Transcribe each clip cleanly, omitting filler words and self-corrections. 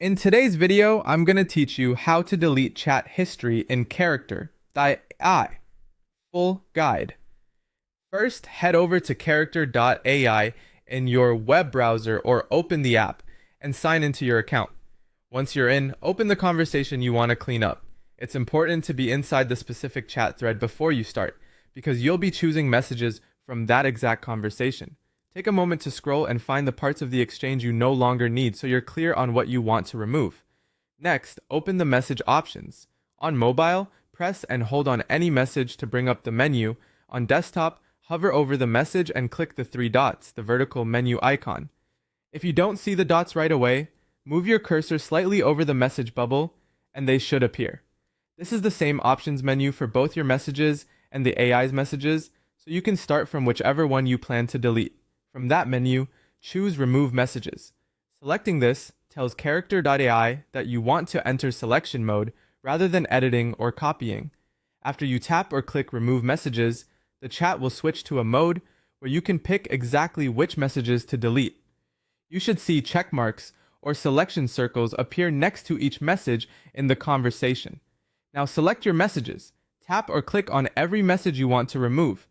In today's video, I'm going to teach you how to delete chat history in Character.AI. Full guide. First, head over to Character.AI in your web browser or open the app and sign into your account. Once you're in, open the conversation you want to clean up. It's important to be inside the specific chat thread before you start, because you'll be choosing messages from that exact conversation. Take a moment to scroll and find the parts of the exchange you no longer need so you're clear on what you want to remove. Next, open the message options. On mobile, press and hold on any message to bring up the menu. On desktop, hover over the message and click the three dots, the vertical menu icon. If you don't see the dots right away, move your cursor slightly over the message bubble and they should appear. This is the same options menu for both your messages and the AI's messages, so you can start from whichever one you plan to delete. From that menu, choose Remove Messages. Selecting this tells Character.AI that you want to enter selection mode rather than editing or copying. After you tap or click Remove Messages, the chat will switch to a mode where you can pick exactly which messages to delete. You should see check marks or selection circles appear next to each message in the conversation. Now select your messages. Tap or click on every message you want to remove.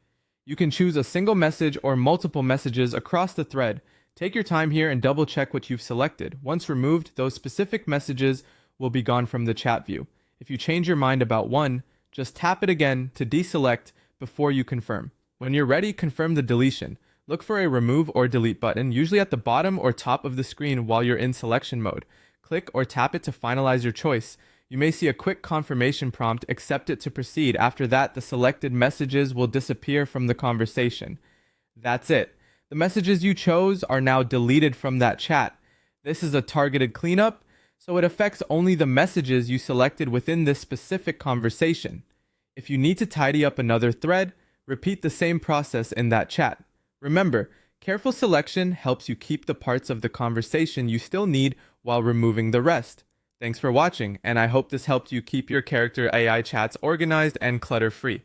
You can choose a single message or multiple messages across the thread. Take your time here and double check what you've selected. Once removed, those specific messages will be gone from the chat view. If you change your mind about one, just tap it again to deselect before you confirm. When you're ready, confirm the deletion. Look for a remove or delete button, usually at the bottom or top of the screen while you're in selection mode. Click or tap it to finalize your choice. You may see a quick confirmation prompt, accept it to proceed. After that, the selected messages will disappear from the conversation. That's it. The messages you chose are now deleted from that chat. This is a targeted cleanup, so it affects only the messages you selected within this specific conversation. If you need to tidy up another thread, repeat the same process in that chat. Remember, careful selection helps you keep the parts of the conversation you still need while removing the rest. Thanks for watching, and I hope this helped you keep your Character AI chats organized and clutter-free.